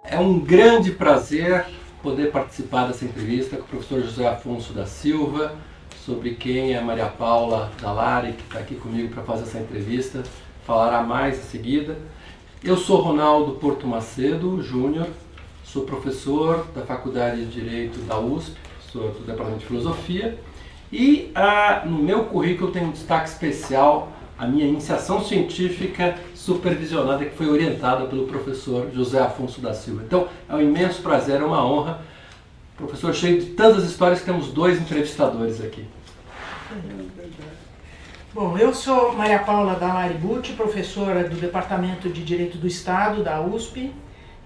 É um grande prazer poder participar dessa entrevista com o professor José Afonso da Silva, sobre quem a Maria Paula Dallari, que está aqui comigo para fazer essa entrevista, falará mais em seguida. Eu sou Ronaldo Porto Macedo Júnior, sou professor da Faculdade de Direito da USP, sou do Departamento de Filosofia, e no meu currículo tem um destaque especial a minha iniciação científica supervisionada, que foi orientada pelo professor José Afonso da Silva. Então, é um imenso prazer, é uma honra. Professor, cheio de tantas histórias, temos 2 entrevistadores aqui. Bom, eu sou Maria Paula Dallari Bucci, professora do Departamento de Direito do Estado, da USP,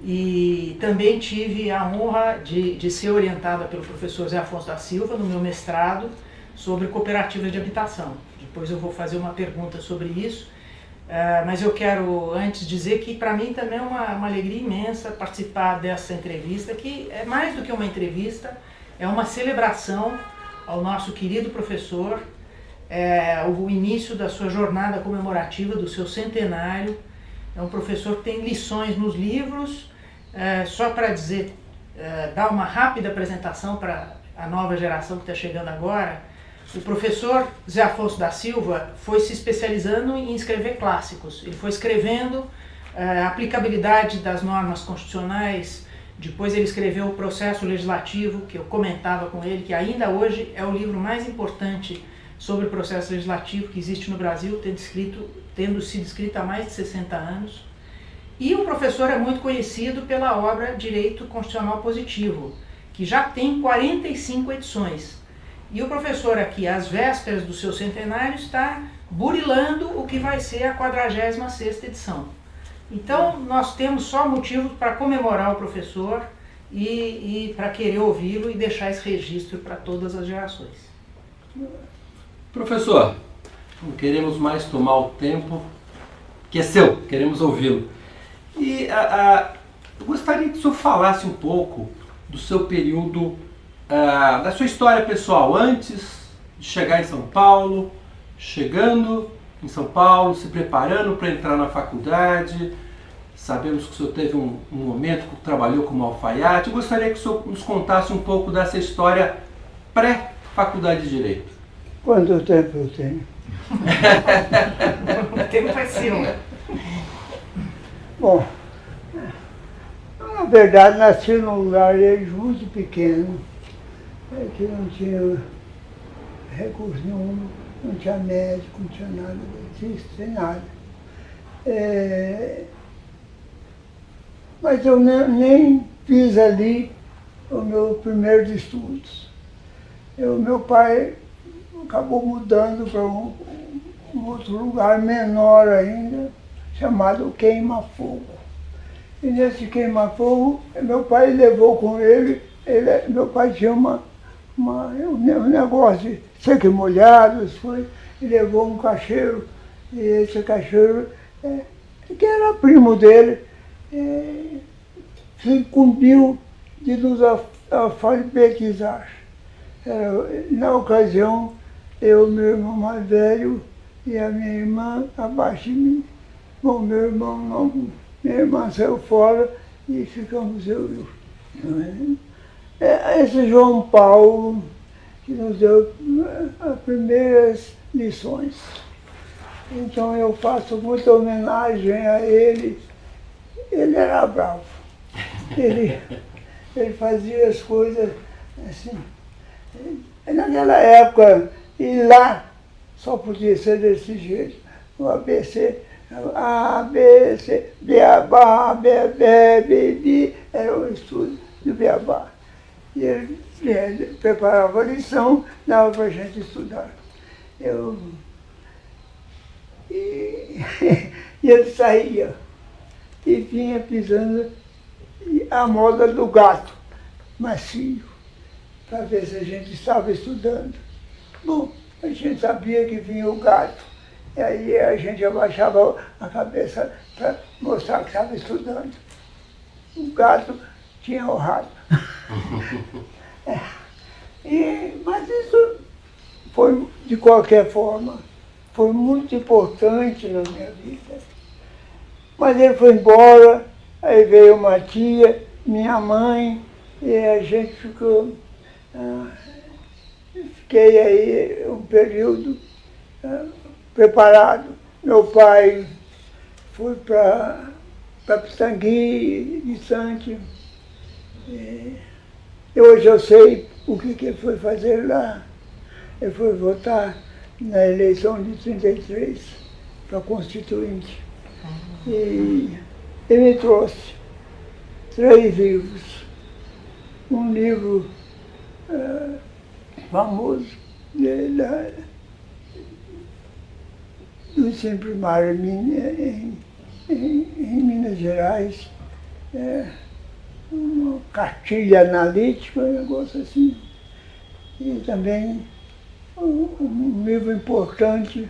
e também tive a honra de ser orientada pelo professor José Afonso da Silva no meu mestrado sobre cooperativas de habitação. Depois eu vou fazer uma pergunta sobre isso, mas eu quero antes dizer que para mim também é uma alegria imensa participar dessa entrevista, que é mais do que uma entrevista, é uma celebração ao nosso querido professor, o início da sua jornada comemorativa, do seu centenário. É um professor que tem lições nos livros. Só para dizer, dar uma rápida apresentação para a nova geração que está chegando agora, o professor Zé Afonso da Silva foi se especializando em escrever clássicos. Ele foi escrevendo a aplicabilidade das normas constitucionais. Depois ele escreveu o Processo Legislativo, que eu comentava com ele, que ainda hoje é o livro mais importante sobre o processo legislativo que existe no Brasil, tendo sido escrito há mais de 60 anos. E o professor é muito conhecido pela obra Direito Constitucional Positivo, que já tem 45 edições. E o professor aqui, às vésperas do seu centenário, está burilando o que vai ser a 46ª edição. Então, nós temos só motivo para comemorar o professor e para querer ouvi-lo e deixar esse registro para todas as gerações. Professor, não queremos mais tomar o tempo que é seu, queremos ouvi-lo. E eu gostaria que o senhor falasse um pouco do seu período, da sua história pessoal, antes de chegar em São Paulo, chegando em São Paulo, se preparando para entrar na faculdade. Sabemos que o senhor teve um momento que trabalhou como alfaiate. Eu gostaria que o senhor nos contasse um pouco dessa história pré-faculdade de Direito. Quanto tempo eu tenho? O tempo é seu. Bom, na verdade nasci num lugar muito pequeno, que não tinha recurso nenhum, não tinha médico, não tinha nada, não tinha nada. Mas eu nem fiz ali os meus primeiros estudos. Meu pai acabou mudando para um outro lugar menor ainda, chamado Queima-Fogo. E nesse Queima-Fogo, meu pai levou com ele, meu pai tinha um negócio de seco e molhado, e levou um caixeiro, e esse caixeiro, que era primo dele, se incumbiu de nos alfabetizar. Na ocasião, eu, meu irmão mais velho e a minha irmã abaixo de mim. Bom, meu irmão não, minha irmã saiu fora e ficamos eu. Esse João Paulo que nos deu as primeiras lições. Então eu faço muita homenagem a ele. Ele era bravo. Ele fazia as coisas assim. Naquela época, e lá só podia ser desse jeito. O ABC, A, B, C, Beabá, Bebê, Bebi, era o estudo do Beabá. E ele preparava a lição, dava para a gente estudar. E ele saía e vinha pisando a moda do gato macio, para ver se a gente estava estudando. Bom, a gente sabia que vinha o gato, e aí a gente abaixava a cabeça para mostrar que estava estudando. O gato tinha o rato. Mas isso foi, de qualquer forma, foi muito importante na minha vida. Mas ele foi embora, aí veio uma tia minha mãe, e a gente ficou... Fiquei aí um período preparado. Meu pai foi para Pitangui, de Santos. E hoje eu sei o que ele foi fazer lá. Ele foi votar na eleição de 33 para Constituinte. E ele me trouxe 3 livros. Um livro famoso do ensino primário em Minas Gerais, uma cartilha analítica, um negócio assim. E também um livro importante,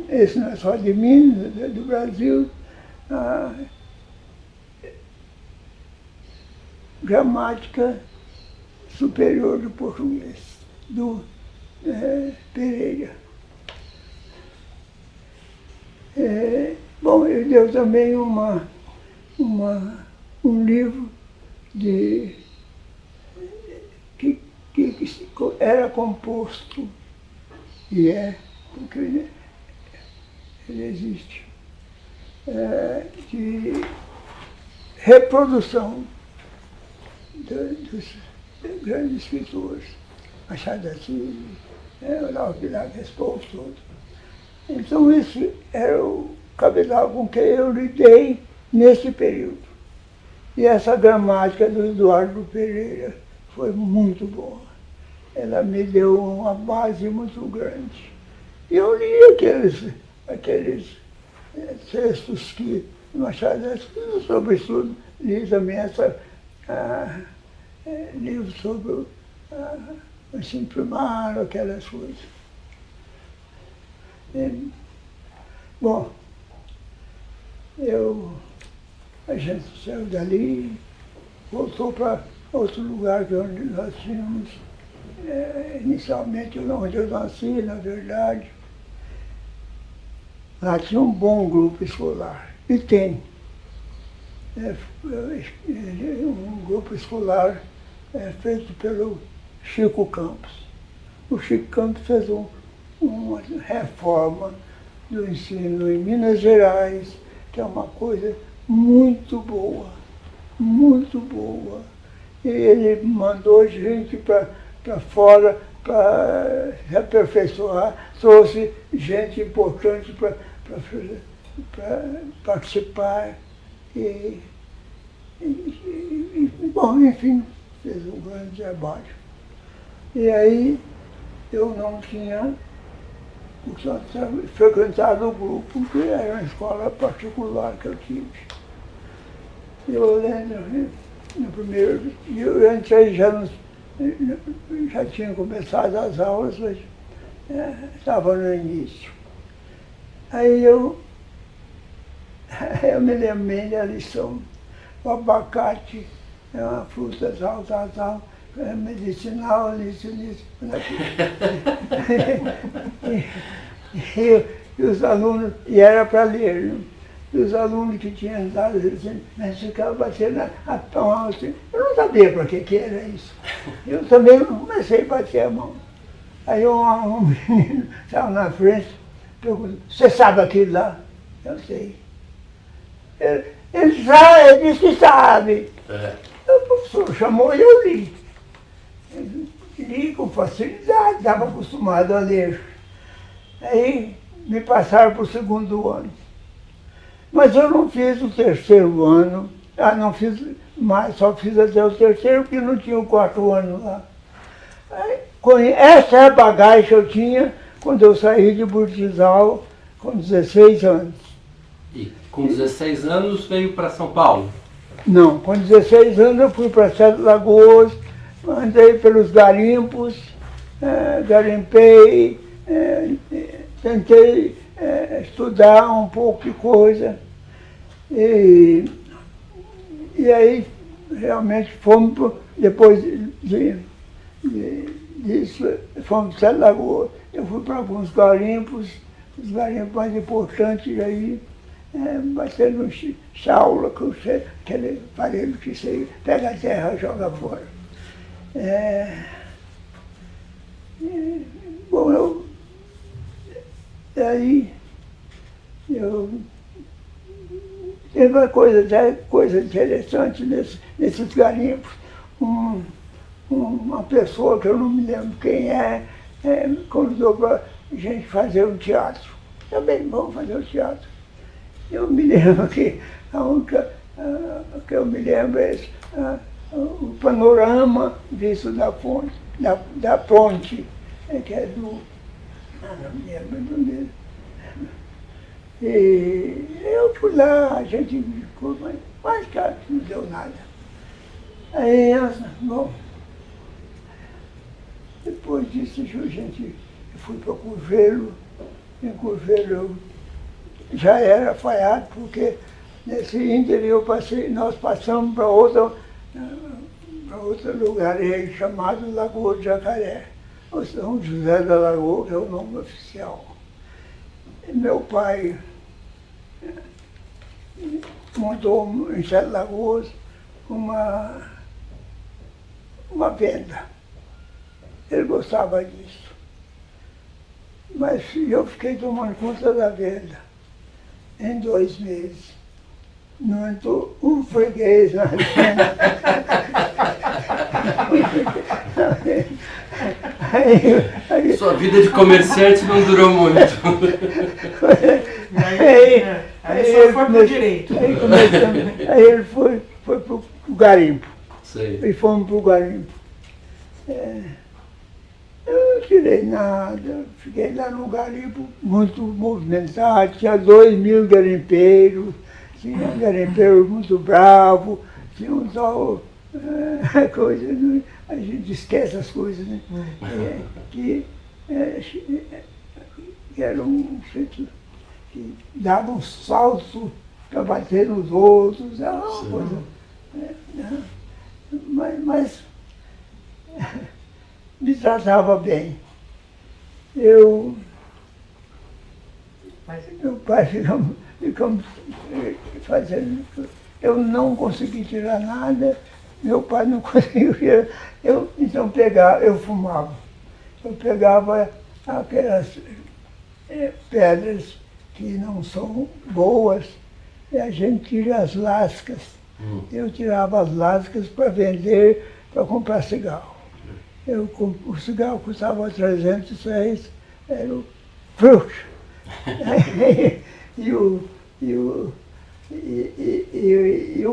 esse não é só de Minas, é do Brasil, a Gramática Superior do Português, do Pereira. Bom, ele deu também um livro que era composto, e porque ele existe, de reprodução dos grandes escritores, Machado de Assis, Olavo Bilac, esse povo todo. Então isso era o cabedal com que eu lidei nesse período. E essa gramática do Eduardo Pereira foi muito boa. Ela me deu uma base muito grande. E eu li aqueles textos que Machado de Assis, sobretudo, li também livros sobre o ensino primário, aquelas coisas. Bom, a gente saiu dali, voltou para outro lugar que onde nós tínhamos, inicialmente onde eu nasci, na verdade. Lá tinha um bom grupo escolar, e tem. Um grupo escolar feito pelo Chico Campos. O Chico Campos fez uma reforma do ensino em Minas Gerais, que é uma coisa muito boa, muito boa. E ele mandou gente para fora para se aperfeiçoar, trouxe gente importante para participar. Bom, enfim, fez um grande trabalho. E aí eu não tinha frequentado o grupo, porque era uma escola particular que eu tive. Eu lembro, no primeiro dia, eu entrei, já tinha começado as aulas, mas estava no início. Aí eu me lembrei da lição. O abacate é uma fruta tal, medicinal, isso. E os alunos, e era para ler, né? E os alunos que tinham andado, eles ficavam batendo a mão assim. Eu não sabia para que era isso. Eu também comecei a bater a mão. Aí um menino estava na frente, perguntou, você sabe aquilo lá? Eu sei. Ele disse que sabe. O professor chamou e eu li. Li com facilidade, estava acostumado a ler. Aí me passaram para o 2º ano. Mas eu não fiz o 3º ano, não fiz mais, só fiz até o 3º, porque não tinha o 4º ano lá. Aí, essa é a bagagem que eu tinha quando eu saí de Burtizal com 16 anos. E com 16 anos veio para São Paulo? Não, com 16 anos eu fui para Sete Lagoas, andei pelos garimpos, garimpei, tentei estudar um pouco de coisa. E aí realmente fomos, depois disso, fomos para Sete Lagoas. Eu fui para alguns garimpos, os garimpos mais importantes aí, batendo um chaula, com aquele aparelho que você pega a terra e joga fora. Bom, aí teve uma coisa interessante nesses garimpos. Uma pessoa que eu não me lembro quem convidou para a gente fazer um teatro. Também vamos fazer um teatro. Eu me lembro que a única que eu me lembro é o panorama visto da ponte, da ponte, que é do... não me lembro do mesmo. E eu fui lá, a gente ficou, mas quase que não deu nada. Aí, bom, depois disso eu fui para Curvelo. Em Curvelo eu já era falhado, porque nesse ínterim nós passamos para outro lugar aí, chamado Lagoa do Jacaré, ou São José da Lagoa, que é o nome oficial. E meu pai montou em Sete Lagoas uma venda. Ele gostava disso. Mas eu fiquei tomando conta da venda em 2 meses. Não entrou um freguês na venda. Sua vida de comerciante não durou muito. Aí só foi pro direito. Aí ele foi pro garimpo. Sei. E fomos pro garimpo. Eu não tirei nada, fiquei lá no garimpo muito movimentado, tinha 2.000 garimpeiros, tinha garimpeiros muito bravos, tinha um tal coisa, a gente esquece as coisas, né? Que era um sítio que dava um salto para bater nos outros, era uma coisa. Mas me tratava bem. Meu pai ficamos fazendo. Eu não consegui tirar nada, meu pai não conseguiu tirar. Então eu fumava. Eu pegava aquelas pedras que não são boas e a gente tira as lascas. Eu tirava as lascas para vender, para comprar cigarro. O cigarro custava 300 reais, era o frouxo. E o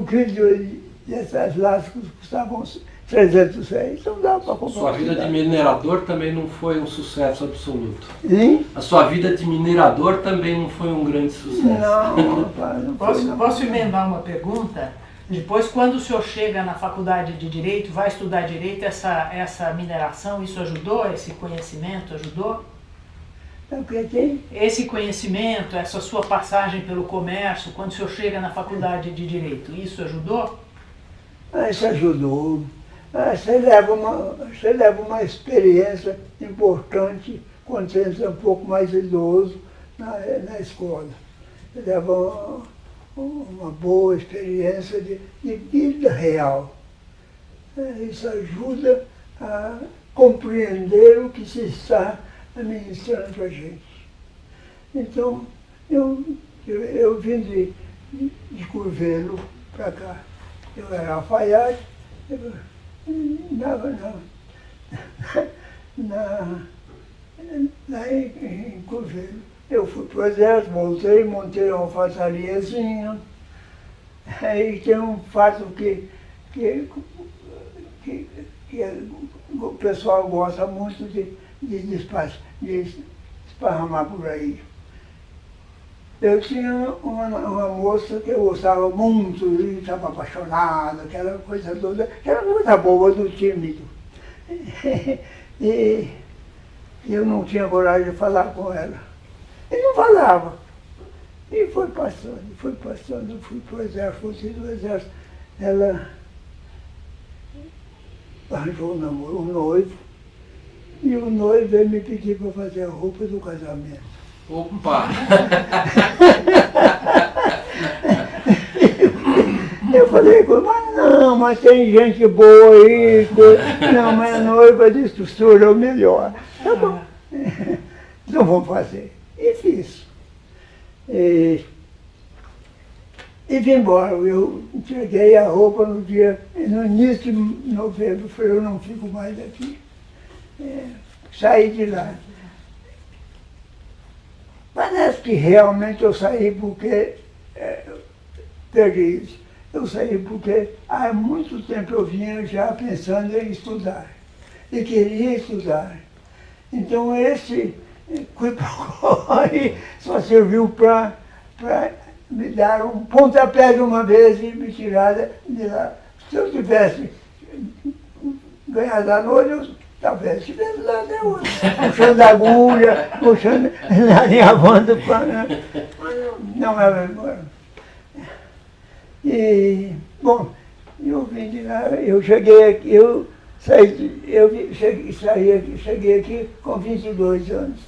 quilo dessas lascas custavam 300 reais, então dava para comprar. Sua vida de minerador também não foi um sucesso absoluto. Sim? A sua vida de minerador também não foi um grande sucesso. Não, rapaz, não foi, não. Posso emendar uma pergunta? Depois, quando o senhor chega na faculdade de Direito, vai estudar Direito, essa mineração, isso ajudou? Esse conhecimento ajudou? Esse conhecimento, essa sua passagem pelo comércio, quando o senhor chega na faculdade de Direito, isso ajudou? Isso ajudou. Você leva uma experiência importante quando você é um pouco mais idoso na escola. Você leva uma boa experiência de vida real. Isso ajuda a compreender o que se está administrando para a gente. Então, eu vim de Curvelo para cá. Eu era alfaiate, lá em Curvelo. Eu fui para o exército, voltei, montei uma alfaiatariazinha. Aí tem um fato que o pessoal gosta muito de esparramar por aí. Eu tinha uma moça que eu gostava muito, e estava apaixonada, aquela coisa toda, aquela coisa boa do tímido. E eu não tinha coragem de falar com ela. E não falava. E foi passando, fui para o exército, fui do exército. Ela arranjou um noivo, e o noivo veio me pedir para fazer a roupa do casamento. Opa! Eu falei, mas não, mas tem gente boa aí, não, mas a noiva disse, professor, é o melhor. Tá bom, então vamos fazer. E fiz. E vim embora. Eu entreguei a roupa no início de novembro, falei, eu não fico mais aqui. Saí de lá. Parece que realmente eu saí porque perdi isso. Eu saí porque há muito tempo eu vinha já pensando em estudar. E queria estudar. Então esse só serviu para me dar um pontapé de uma vez e me tirar de lá. Se eu tivesse ganhado a noite, eu talvez estivesse lá até hoje. Puxando a agulha, puxando, alinhavando o pano. Mas não é agora. E, bom, eu vim de lá, eu cheguei aqui, cheguei aqui com 22 anos,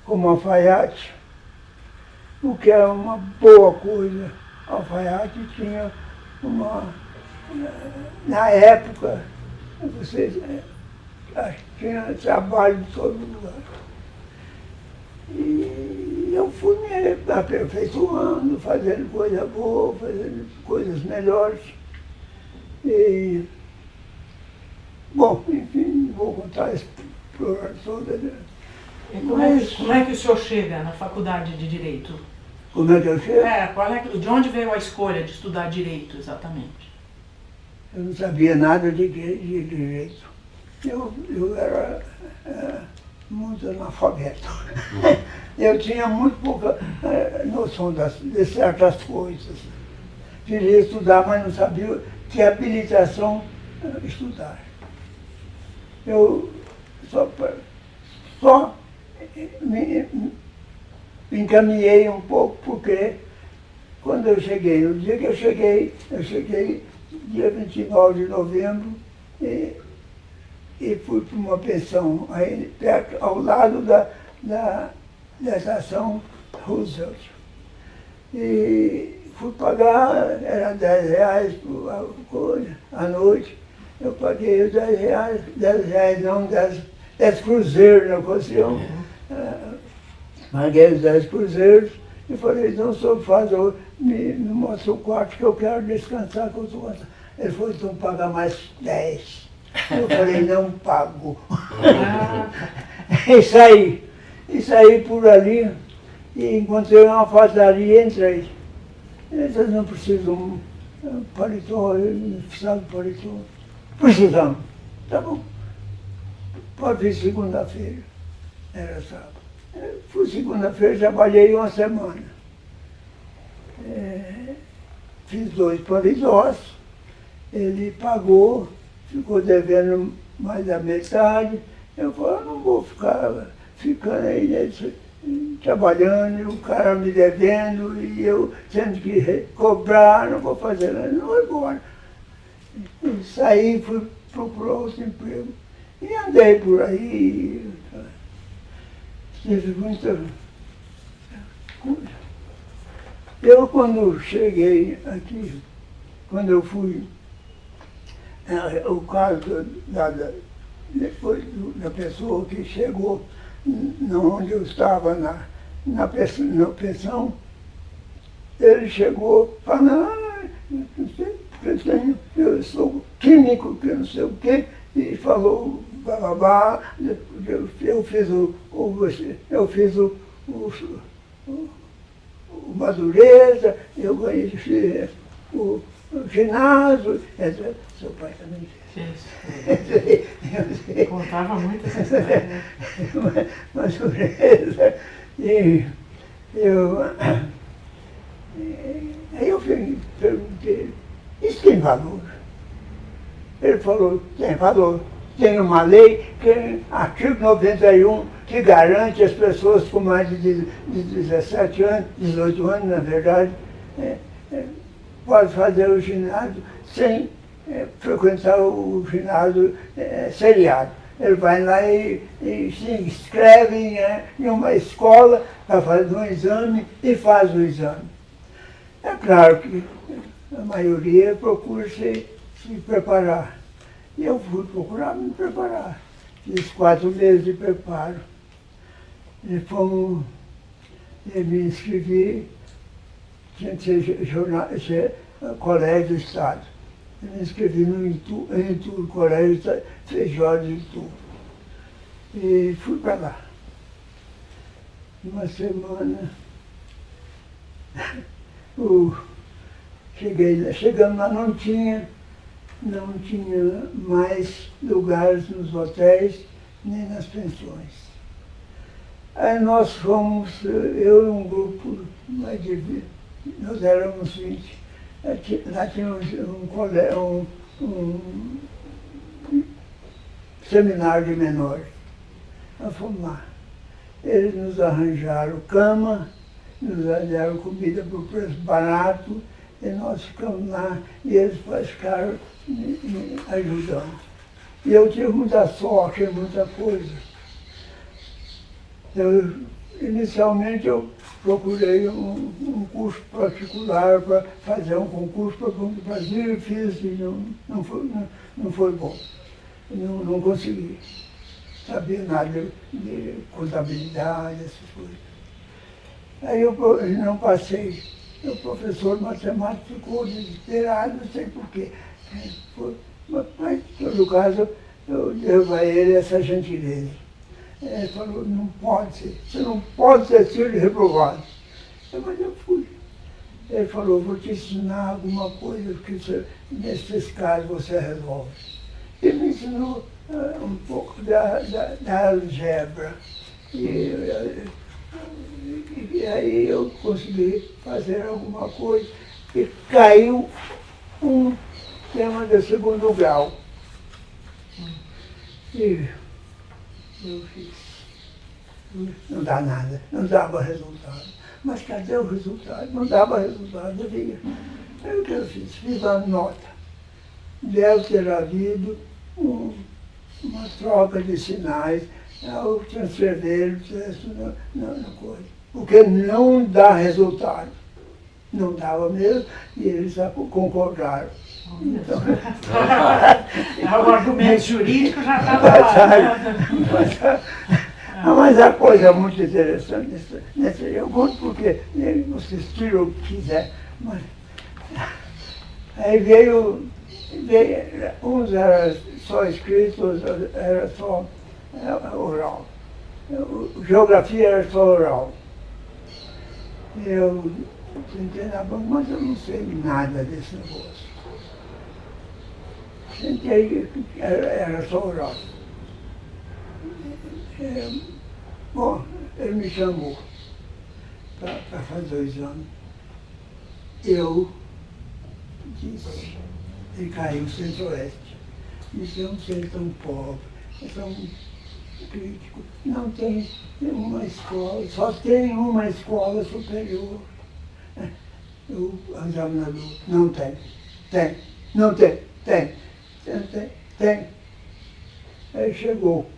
como alfaiate, o que é uma boa coisa. Alfaiate tinha na época, tinha trabalho de todo lugar. E eu fui me aperfeiçoando, fazendo coisa boa, fazendo coisas melhores. E, bom, enfim, vou contar esse programa todo. E como é que o senhor chega na faculdade de Direito? Como é que eu chego? De onde veio a escolha de estudar Direito, exatamente? Eu não sabia nada de direito. Eu era muito analfabeto. Eu tinha muito pouca noção de certas coisas. Queria estudar, mas não sabia que habilitação estudar. Eu só me encaminhei um pouco, porque quando eu cheguei, no dia que eu cheguei dia 29 de novembro, e fui para uma pensão aí perto, ao lado da estação Roosevelt. E fui pagar, era R$10 à noite. Eu paguei os R$10, R$10 não, 10 cruzeiros na ocasião. Paguei os 10 cruzeiros e falei, então o senhor me mostra o quarto que eu quero descansar, que eu estou cansado. Ele falou, então paga mais 10. Eu falei, não pago. E saí por ali e encontrei uma padaria e entrei. Eles não precisam paletó, eu precisava de paletó. Precisamos. Tá bom. Pode vir segunda-feira. Era sábado. Fui segunda-feira, trabalhei uma semana. Fiz 2 paletós. Ele pagou, ficou devendo mais da metade. Eu falei, eu não vou ficando aí trabalhando, e o cara me devendo, e eu tendo que cobrar, não vou fazer nada, não vou embora. Saí, fui procurar outro emprego e andei por aí. Tive muita coisa. Eu, quando cheguei aqui, quando eu fui, o caso depois da pessoa que chegou onde eu estava na pensão, ele chegou falando, eu sou químico, que não sei o quê, e falou, bababá, eu fiz o Madureza, eu ganhei o ginásio, etc. Seu pai também fez. Contava muito essa história, né? Madureza. E aí eu perguntei, isso tem valor? Ele falou, tem valor. Tem uma lei, que artigo 91, que garante as pessoas com mais de 17 anos, 18 anos, na verdade, pode fazer o ginásio sem frequentar o ginásio seriado. Ele vai lá e se inscreve em uma escola para fazer um exame e faz o exame. É claro que a maioria procura se preparar. E eu fui procurar me preparar. Fiz 4 meses de preparo. E eu me inscrevi, tinha que ser colégio do Estado. Eu me inscrevi no Itu, colégio Feijó de Itu. E fui para lá. Uma semana, chegando lá não tinha mais lugares nos hotéis nem nas pensões. Aí nós fomos, eu e um grupo, nós éramos 20. Lá tinha um seminário de menores. Nós fomos lá. Eles nos arranjaram cama, nos deram comida por preço barato, e nós ficamos lá e eles ficaram me ajudando. E eu tive muita sorte em muita coisa. Inicialmente eu procurei um curso particular para fazer um concurso para o Brasil e fiz e não foi bom. Não consegui. Sabia nada de contabilidade, essas coisas. Aí eu não passei. O professor de matemática ficou desesperado, não sei porquê. Mas, em todo caso, eu devo a ele essa gentileza. Ele falou, não pode ser, você não pode ter sido reprovado. Mas eu fui. Ele falou, vou te ensinar alguma coisa que nesses casos você resolve. Ele me ensinou um pouco da algebra. E aí eu consegui fazer alguma coisa e caiu um tema de 2º grau. E eu fiz. Não dá nada, não dava resultado. Mas cadê o resultado? Não dava resultado, eu via. Aí o que eu fiz? Fiz a nota. Deve ter havido uma troca de sinais, o transferir na coisa. Porque não dá resultado. Não dava mesmo, e eles concordaram. Então, o argumento jurídico já estava lá. Mas a coisa muito interessante nesse jogo, porque vocês tiram o que quiser, mas aí veio uns eram só escritos, outros era só oral. Geografia era só oral. Eu sentei na banca, mas eu não sei nada desse negócio. Sentei, era só oral. Bom, ele me chamou para fazer o exame. Eu disse, ele caiu no Centro-Oeste. Disse, eu não sei tão pobre, é tão crítico. Não tem uma escola, só tem uma escola superior. Eu andava na lua, não tem, não tem. Aí chegou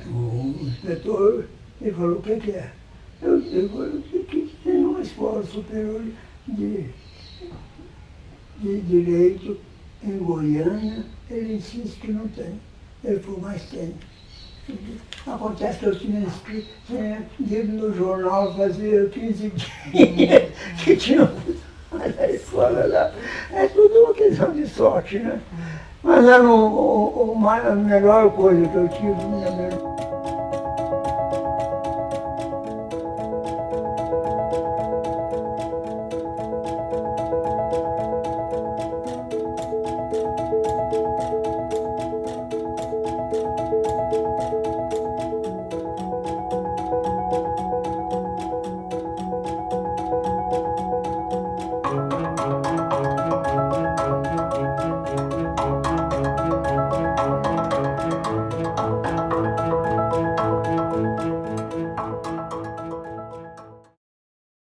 o inspetor e falou, o que é? Eu falei, que tem uma escola superior de direito em Goiânia, ele insiste que não tem. Ele falou, mas tem. Acontece que eu tinha lido no jornal fazia 15 dias que tinha mas a escola lá. É tudo uma questão de sorte, né? Mas era a melhor coisa que eu tive, a